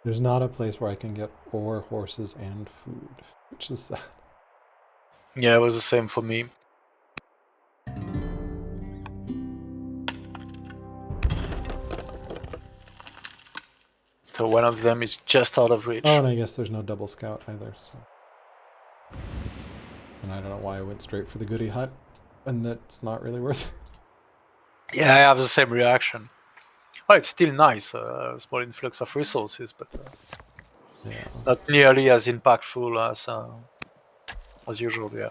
There's not a place where I can get ore, horses, and food, which is sad. Yeah, it was the same for me. So one of them is just out of reach. Oh, and I guess there's no double scout either, so. And I don't know why I went straight for the goody hut, and that's not really worth it. Yeah, I have the same reaction. Oh, it's still nice, a small influx of resources, but Yeah. not nearly as impactful as usual, yeah.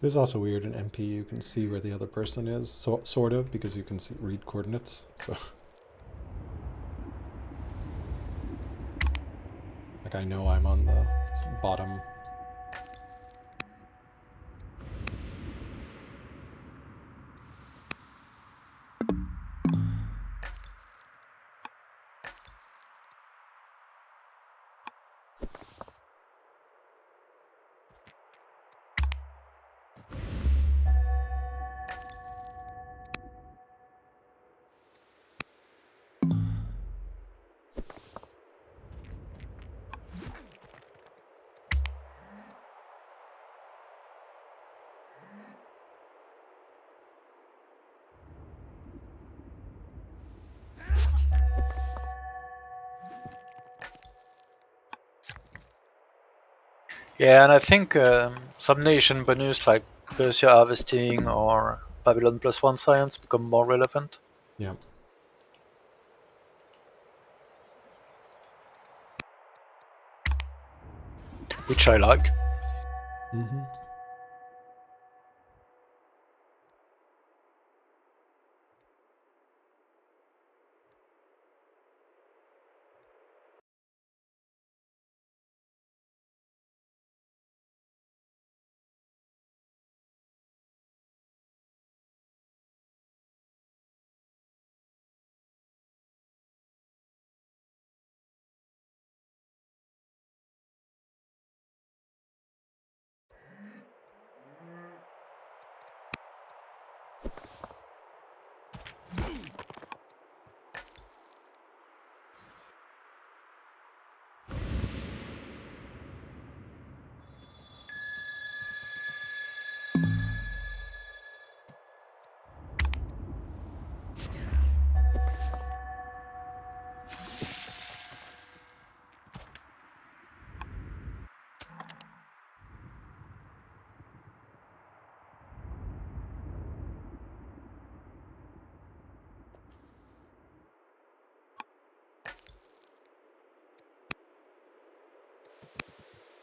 It is also weird in MP you can see where the other person is, sort of, because you can read coordinates. So, like I know I'm on the bottom. Yeah, and I think some nation bonus like Persia harvesting or Babylon +1 science become more relevant. Yeah. Which I like. Mm-hmm.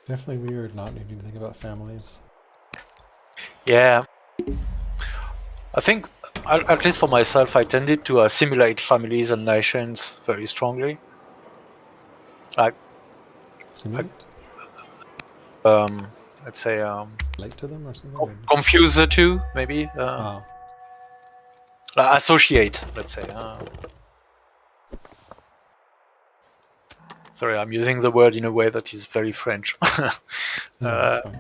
Definitely weird not needing to think about families. Yeah. I think, at least for myself, I tended to assimilate families and nations very strongly. Like, Simulate? let's say, Relate to them or something? Or confuse the two, maybe. oh. Associate, let's say. Sorry, I'm using the word in a way that is very French. No, that's fine.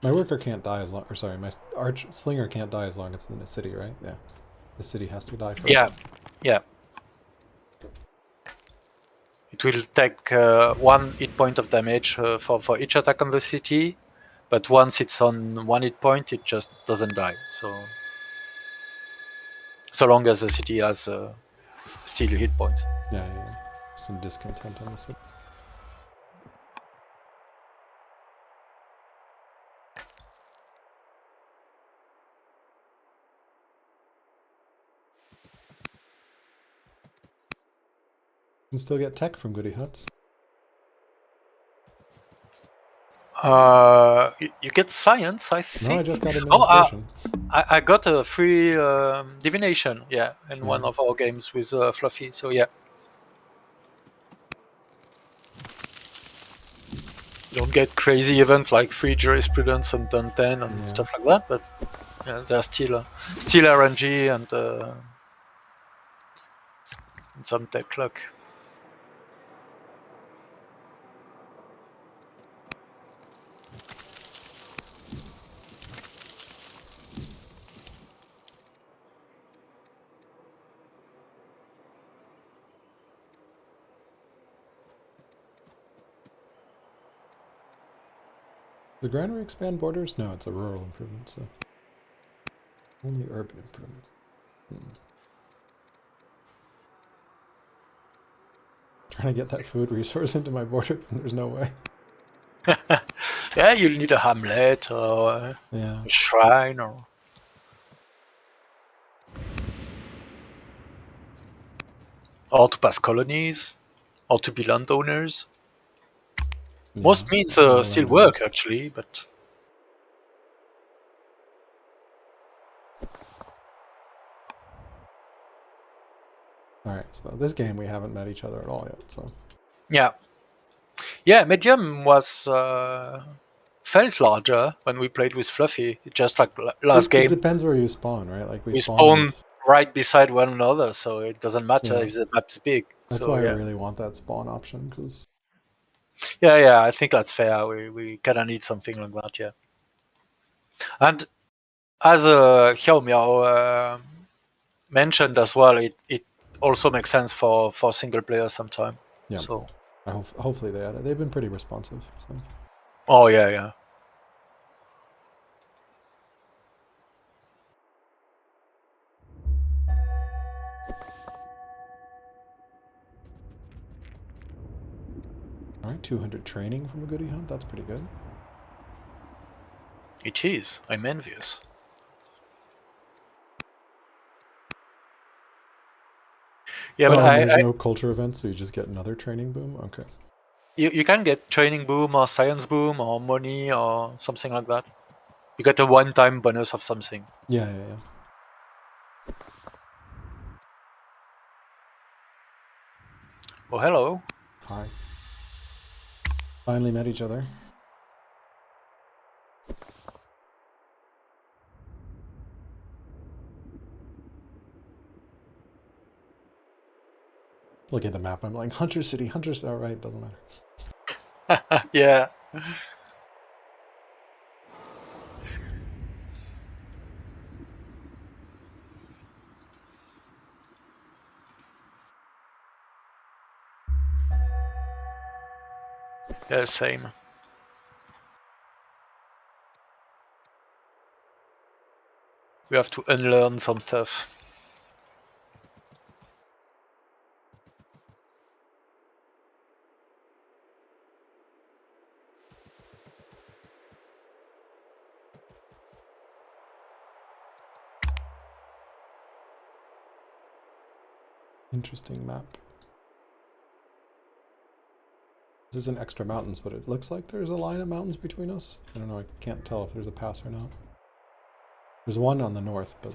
My worker can't die as long, or sorry, my arch slinger can't die as long as it's in the city, right? Yeah. The city has to die first. Yeah. It will take 1 hit point of damage for each attack on the city, but once it's on 1 hit point, it just doesn't die. So long as the city has still hit points. Yeah. Some discontent on the city. You can still get tech from goody huts. You get science, I think. No, I just got administration. I got a free divination, in one of our games with Fluffy. So yeah. don't get crazy events like free jurisprudence and done 10 and Yeah. stuff like that, but yeah, there's still RNG and some tech luck. The granary expand borders? No, it's a rural improvement, so only urban improvements. Trying to get that food resource into my borders, and there's no way. Yeah, you'll need a hamlet or Yeah. a shrine or to pass colonies or to be landowners. Most Yeah. means More still landowners. work actually, but Alright, so this game we haven't met each other at all yet, so. yeah, medium was felt larger when we played with Fluffy. Just like last It game, depends where you spawn, right? Like we we spawned. spawn right beside one another, so it doesn't matter Yeah. if the map is big. That's So why I yeah, really want that spawn option, because yeah, I think that's fair. We kind of need something like that, yeah. And as Xiao Miao mentioned as well, it also makes sense for single player sometime. yeah. So Hopefully they add it. They've been pretty responsive, so. oh yeah. Alright, 200 training from a goodie hunt. That's pretty good. It is. I'm envious. Yeah, but There's no culture event, so you just get another training boom? Okay. you can get training boom or science boom or money or something like that. You get a one-time bonus of something. Yeah. Oh, hello. Hi. Finally met each other. Look at the map. I'm like, Hunter City, Hunter City. Alright, doesn't matter. Yeah. Yeah, same. We have to unlearn some stuff. Interesting map. This isn't extra mountains, but it looks like there's a line of mountains between us. I don't know, I can't tell if there's a pass or not. There's one on the north, but...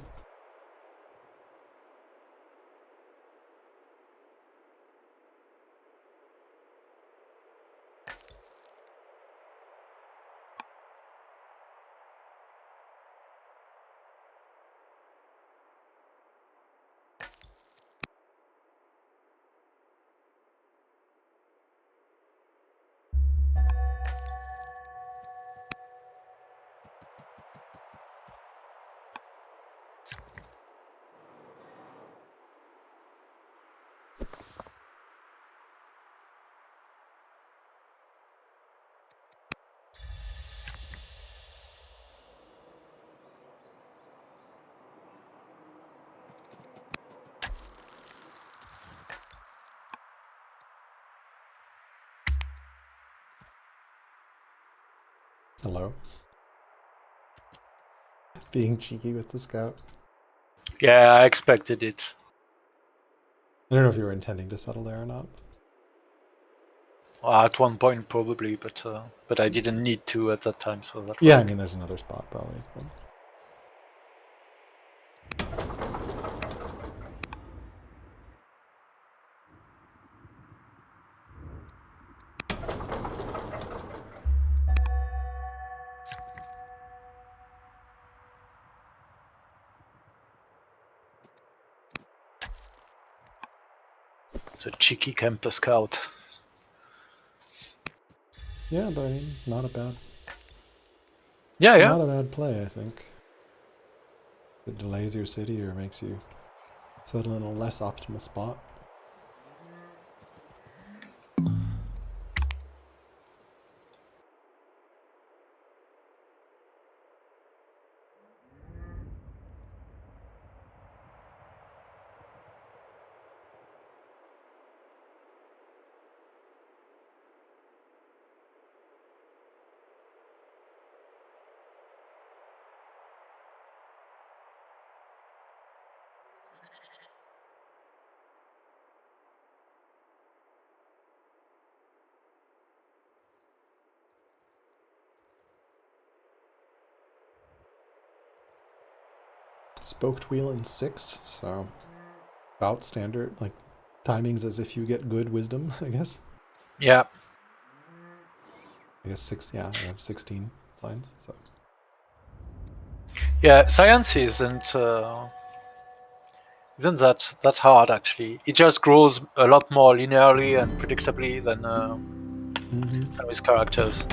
Hello? Being cheeky with the scout. Yeah, I expected it. I don't know if you were intending to settle there or not. At one point, probably, but I didn't need to at that time, so that Yeah, was I mean, there's another spot, probably. But... The cheeky camper scout. Yeah, but I mean, not a bad, Yeah. not a bad play, I think. It delays your city or makes you settle in a less optimal spot. Spoked wheel in 6, so about standard, like timings as if you get good wisdom, I guess. Yeah. I guess 6, yeah, I have 16 lines, so. Yeah, science isn't that hard actually. It just grows a lot more linearly and predictably than some with characters.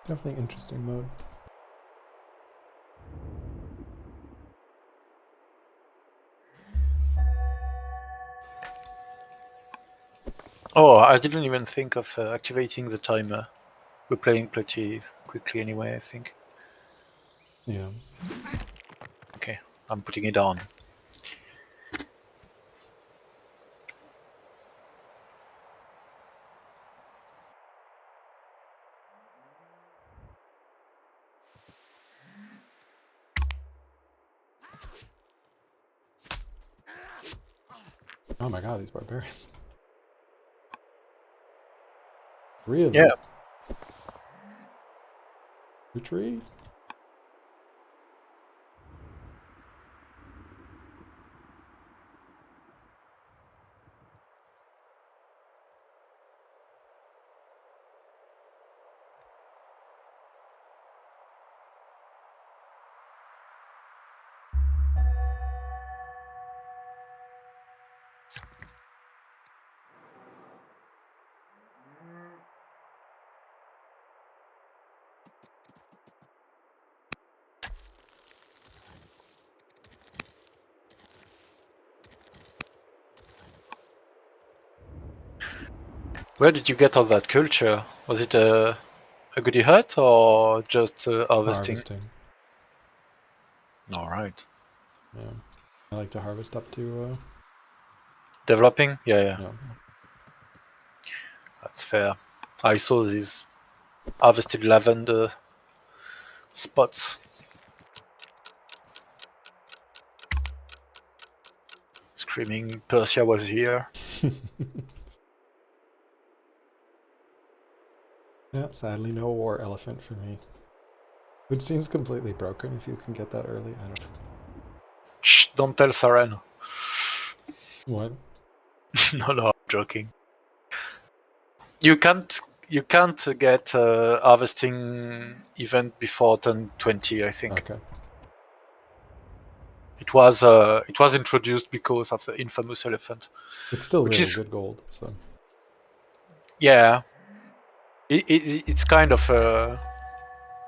Definitely interesting mode. Oh, I didn't even think of activating the timer. We're playing pretty quickly anyway, I think. Yeah. Okay, I'm putting it on. Oh my god, these barbarians. 3 of Yeah. them. Retreat. Where did you get all that culture? Was it a goodie hut or just harvesting? Harvesting. All right. Yeah. I like to harvest up to, Developing? Yeah. yeah. That's fair. I saw these harvested lavender spots. Screaming Persia was here. Yeah, sadly no war elephant for me. Which seems completely broken if you can get that early. I don't know. Shh, don't tell Saren. What? No, I'm joking. You can't get harvesting event before turn 20, I think. Okay. It was introduced because of the infamous elephant, It's still which really is good gold, so. yeah. It's kind of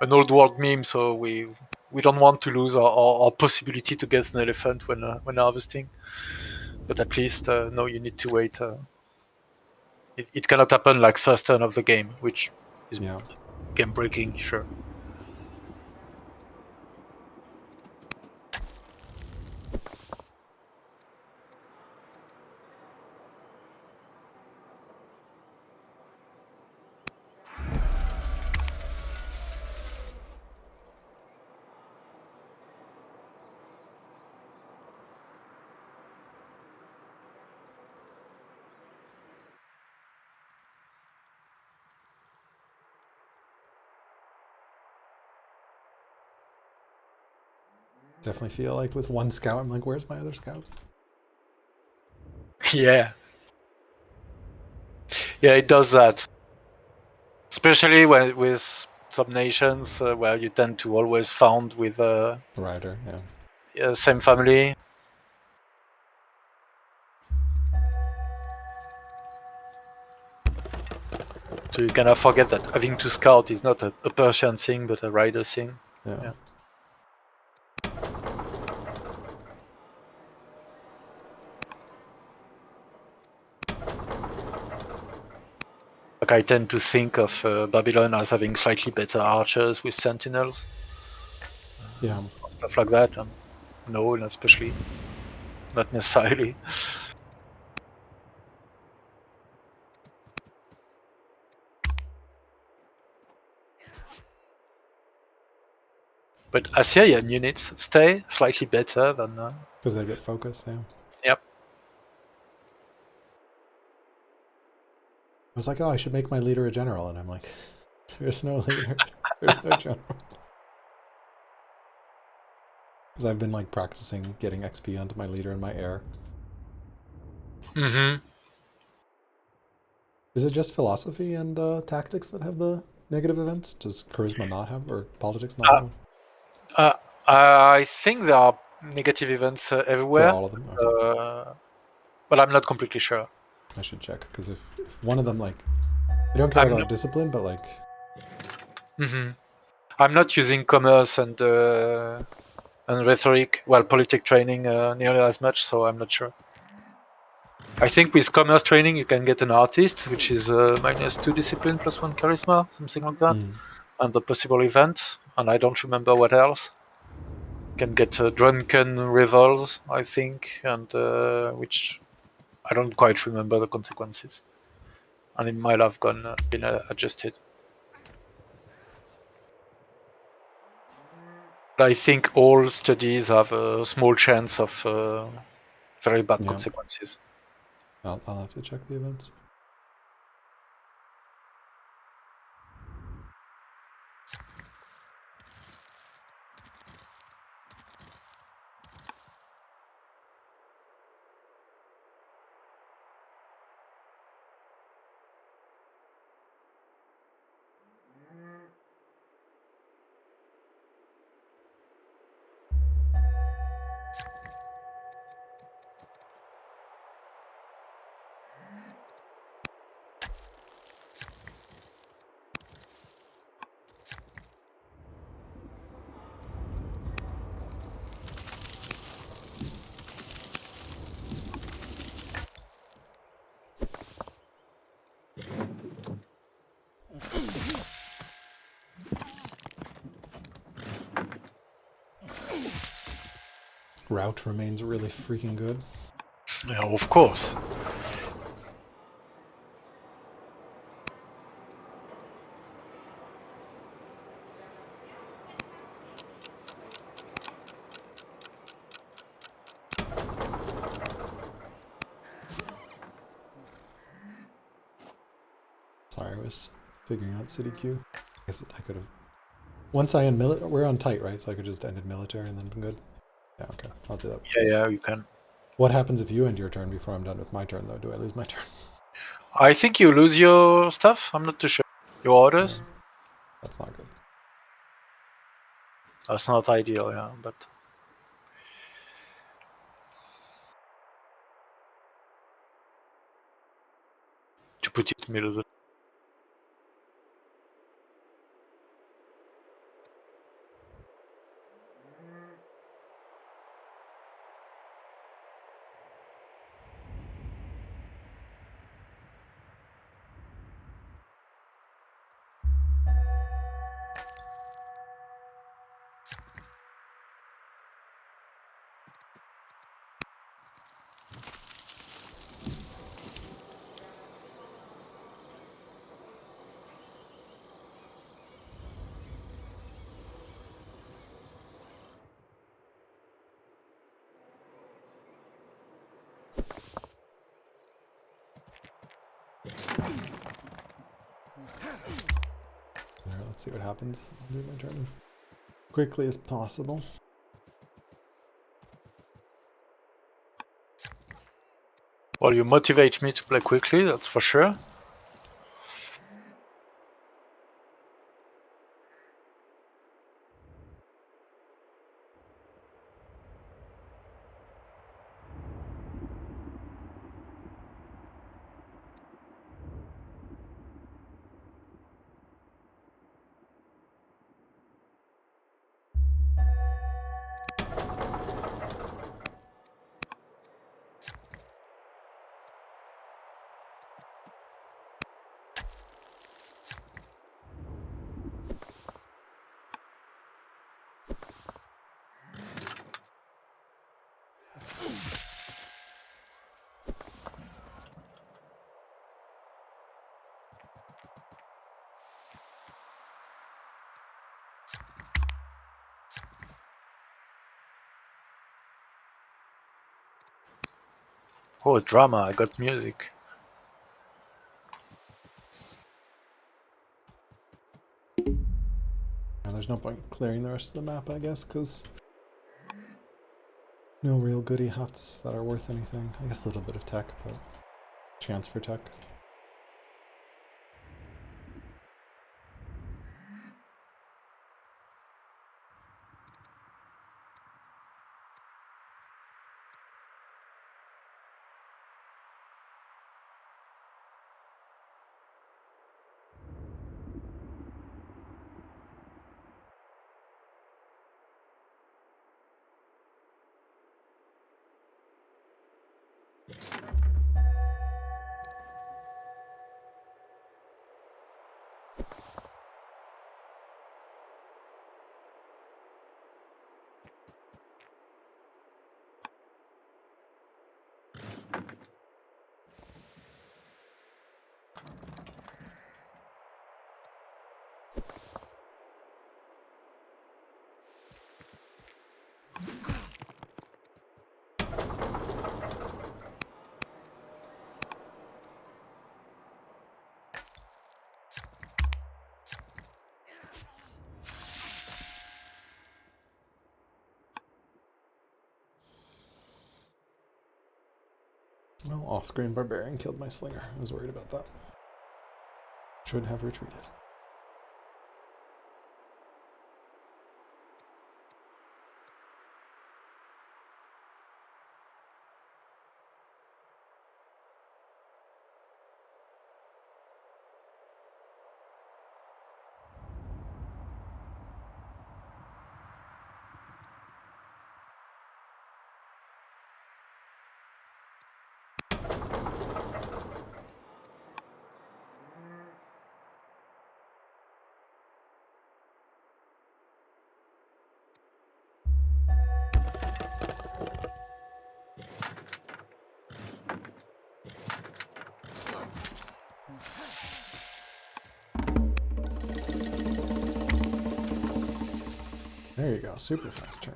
an old world meme, so we don't want to lose our possibility to get an elephant when harvesting. But at least no, you need to wait. It cannot happen like first turn of the game, which is Yeah. game breaking, sure. Definitely feel like with one scout, I'm like, where's my other scout? Yeah. Yeah, it does that. Especially with some nations where you tend to always found with Rider, yeah. same family. So you kind of forget that having to scout is not a Persian thing, but a rider thing. Yeah. Like I tend to think of Babylon as having slightly better archers with sentinels, Yeah. stuff like that. No, not especially, not necessarily. But Assyrian units stay slightly better than. Because they get focus, yeah. Yep. I was like, oh, I should make my leader a general. And I'm like, there's no leader. There's no general. Because I've been like practicing getting XP onto my leader and my heir. Mm-hmm. Is it just philosophy and tactics that have the negative events? Does charisma not have, or politics not have one? I think there are negative events For everywhere, all of them? Okay. but I'm not completely sure. I should check, because if one of them, like, I don't care I'm about not, discipline, but like, I'm not using commerce and rhetoric, well, politic training nearly as much, so I'm not sure. I think with commerce training you can get an artist, which is -2 discipline plus 1 charisma, something like that, and the possible event. And I don't remember what else. You can get drunken revels, I think, and which I don't quite remember the consequences. And it might have been adjusted. But I think all studies have a small chance of very bad yeah. consequences. I'll have to check the events. Route remains really freaking good. Yeah, of course. Sorry, I was figuring out city queue. I guess I could have. Once I end military, we're on tight, right? So I could just end in military and then I'm good. Yeah, okay, I'll do that. Yeah, you can. What happens if you end your turn before I'm done with my turn, though? Do I lose my turn? I think you lose your stuff. I'm not too sure. Your orders. Yeah, that's not good. That's not ideal, yeah, but to put it in the middle of There, let's see what happens. I'll do my turn as quickly as possible. Well, you motivate me to play quickly, that's for sure. Oh, drama, I got music. Now, there's no point clearing the rest of the map, I guess, because no real goody huts that are worth anything. I guess a little bit of tech, but chance for tech. Well, off-screen barbarian killed my slinger. I was worried about that. Should have retreated. There you go, super fast turn.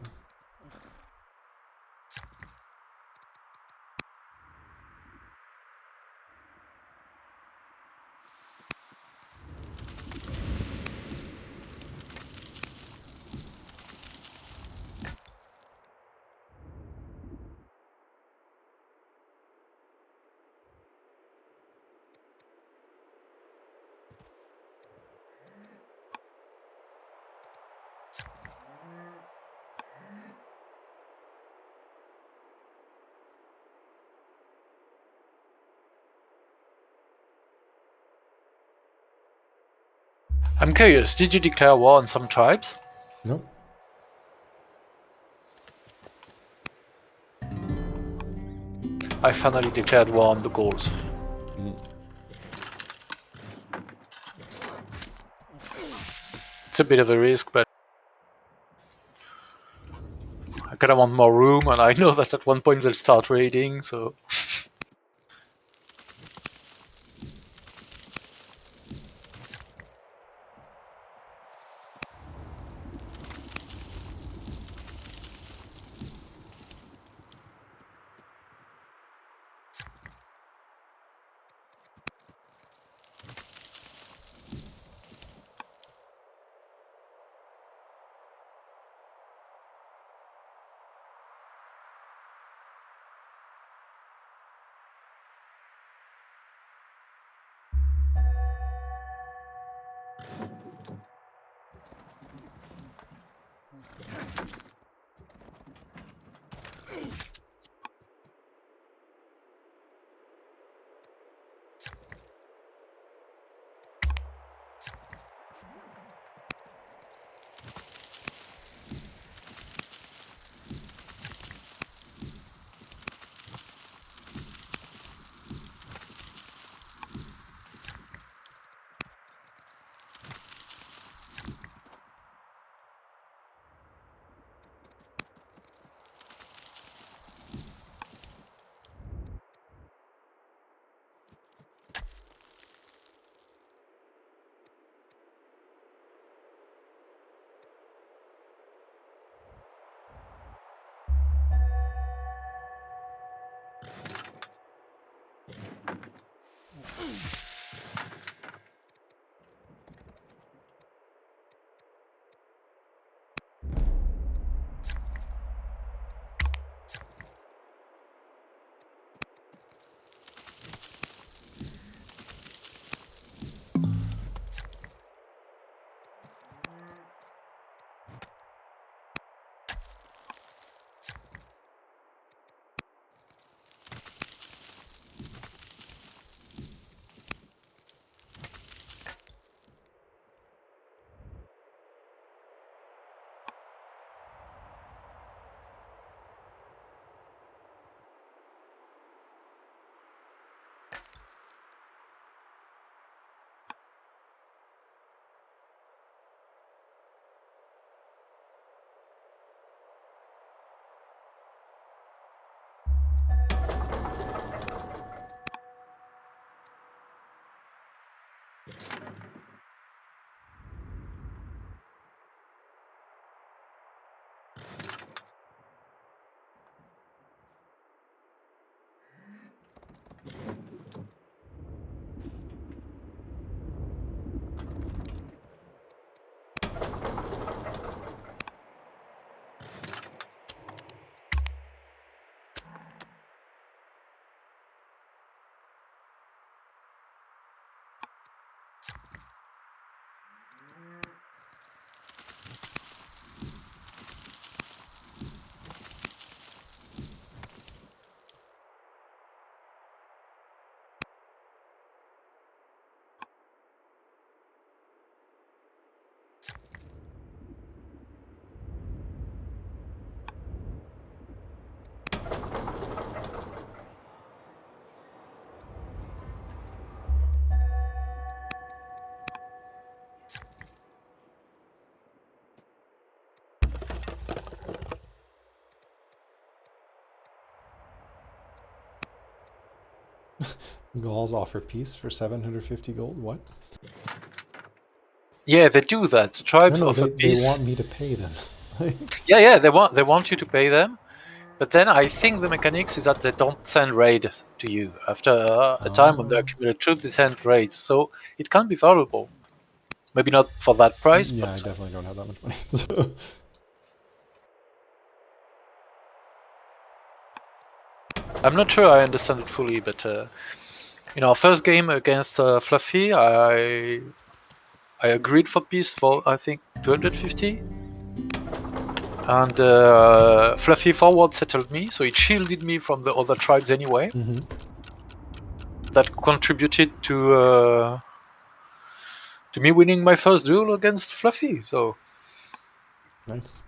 I'm curious, did you declare war on some tribes? Nope. I finally declared war on the Gauls. It's a bit of a risk, but I kind of want more room, and I know that at one point they'll start raiding, so... Gauls offer peace for 750 gold. What? Yeah, they do that. The tribes No, offer they peace. want me to pay them. Yeah, they want you to pay them, but then I think the mechanics is that they don't send raids to you. After a time when they accumulate troops, they send raids, so it can be valuable. Maybe not for that price, Yeah, but I definitely don't have that much money. So. I'm not sure I understand it fully. But in our first game against Fluffy, I agreed for peace for I think 250. And Fluffy forward settled me, so it shielded me from the other tribes anyway. Mm-hmm. That contributed to me winning my first duel against Fluffy. So Nice.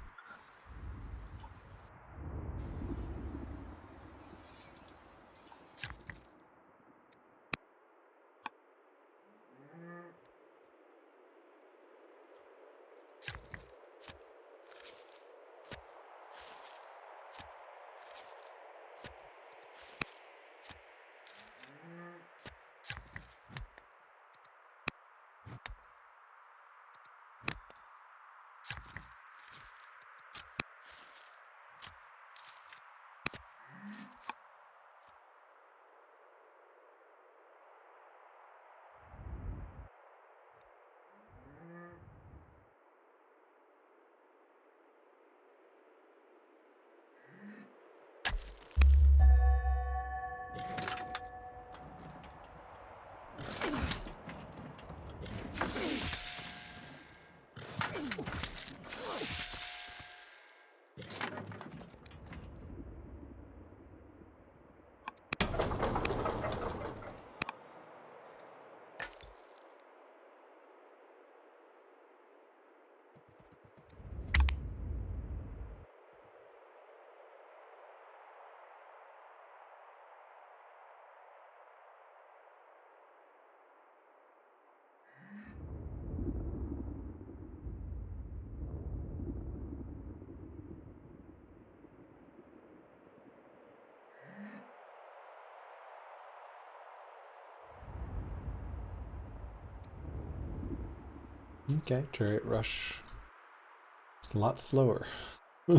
Okay, chariot rush. It's a lot slower. So,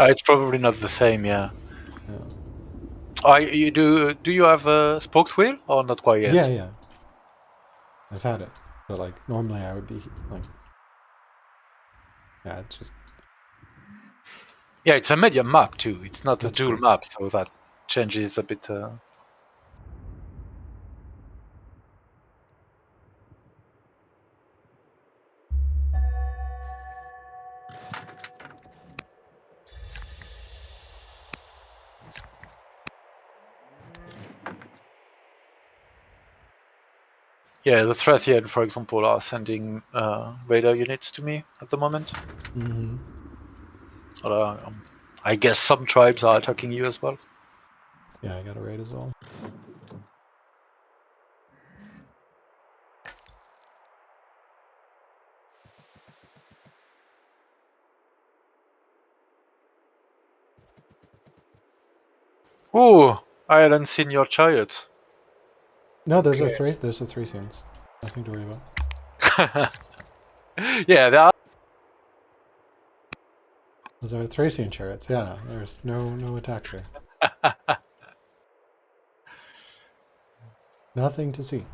It's probably not the same, yeah. yeah. You do you have a spoked wheel or not quite yet? Yeah, yeah. I've had it. But like normally I would be like, yeah, it's just Yeah, it's a medium map too. It's not a that's dual true. map, so that changes a bit. Yeah, the Thrathian, for example, are sending radar units to me at the moment. Mm-hmm. I guess some tribes are attacking you as well. Yeah, I got a raid as well. Ooh, I hadn't seen your chariot. No, there's Okay. a three scenes. Nothing to worry about. Yeah, there are. Those are Thracian chariots. Yeah, there's no attack here. Nothing to see.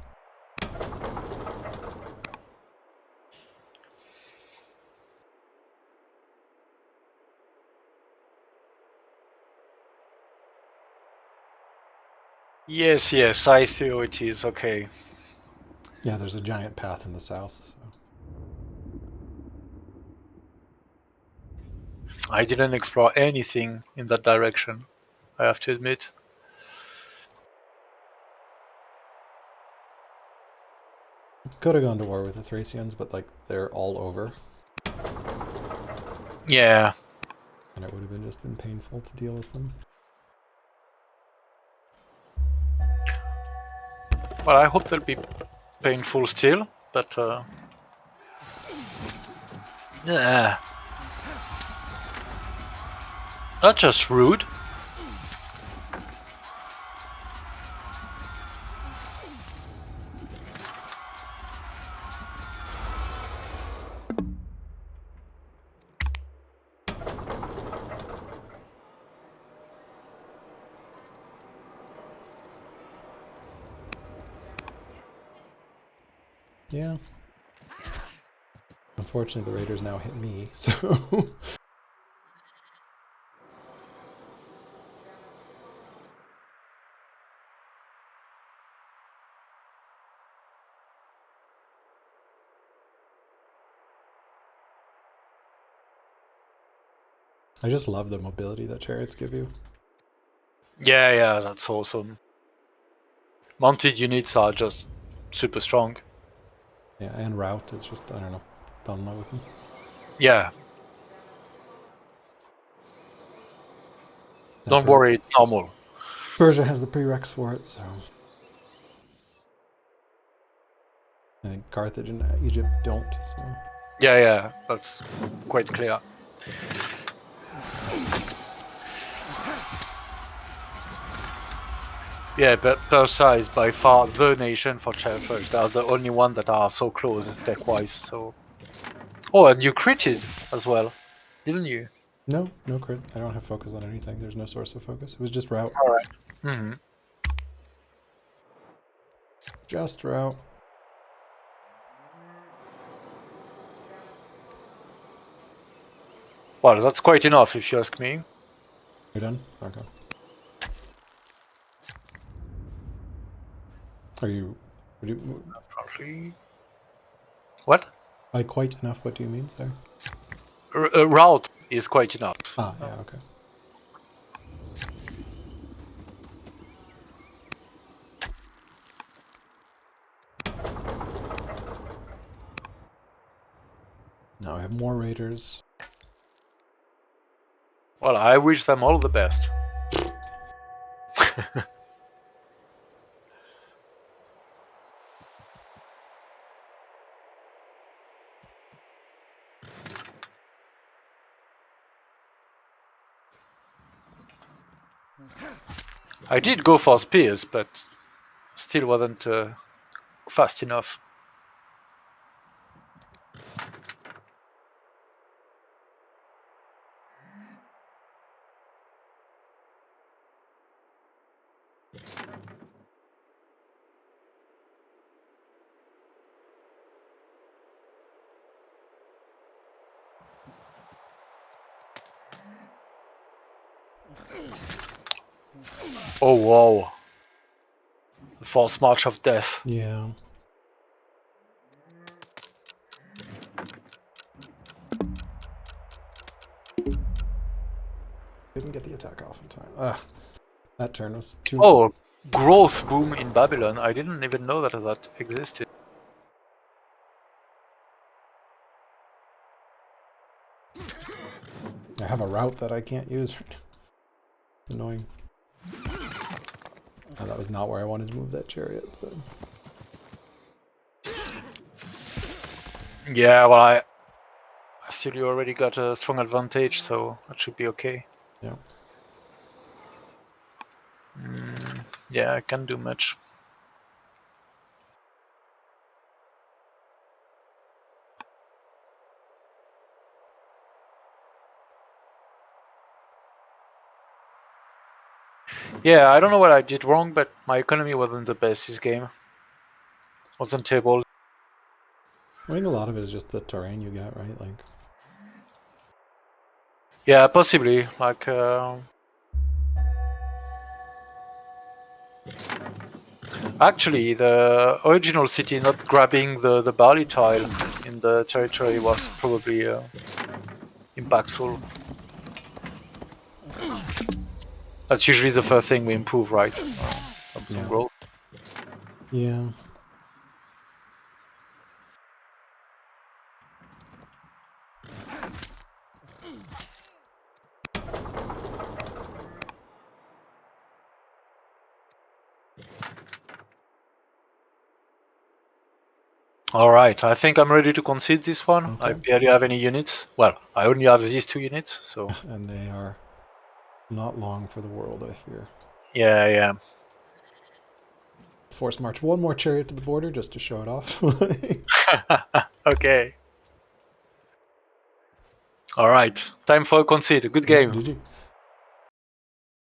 Yes, yes, I feel it is okay. Yeah, there's a giant path in the south. So. I didn't explore anything in that direction, I have to admit. Could have gone to war with the Thracians, but like they're all over, Yeah. and it would have just been painful to deal with them. Well, I hope they'll be painful still, but yeah. Not just rude. Yeah. Unfortunately, the raiders now hit me, so I just love the mobility that chariots give you. Yeah, yeah, that's awesome. Mounted units are just super strong. Yeah, and route is just I don't know, fell in love with them. Yeah. Yeah, Don't worry, it's normal. Persia has the prereqs for it, so I think Carthage and Egypt don't. So Yeah, yeah, that's quite clear. Yeah, but Persia is by far the nation for chariot. They are the only one that are so close tech-wise. So. Oh, and you critted as well, didn't you? no crit. I don't have focus on anything. There's no source of focus. It was just route. All right. Mm-hmm. Just route. Well, that's quite enough if you ask me. You're done? Okay. Are you... Would you Probably. What? by quite enough, what do you mean, sir? Route is quite enough. Ah, yeah, okay. Now I have more raiders. Well, I wish them all the best. I did go for spears, but still wasn't fast enough. Oh wow. The false march of death. Yeah. Didn't get the attack off in time. Ah, that turn was too. Oh, growth boom in Babylon. I didn't even know that existed. I have a route that I can't use. Annoying. Oh, that was not where I wanted to move that chariot. So. Yeah, well, I still you already got a strong advantage, so that should be okay. Yeah. Yeah, I can't do much. Yeah, I don't know what I did wrong, but my economy wasn't the best this game. Wasn't stable. I think a lot of it is just the terrain you get, right? Like. Yeah, possibly. Like, actually, the original city not grabbing the barley tile in the territory was probably impactful. That's usually the first thing we improve, right? Some growth. Yeah. All right, I think I'm ready to concede this one. Okay. I barely have any units. Well, I only have these 2 units, so... And they are not long for the world, I fear. Yeah. Force march one more chariot to the border just to show it off. Okay. All right, time for a concede. Good game. GG.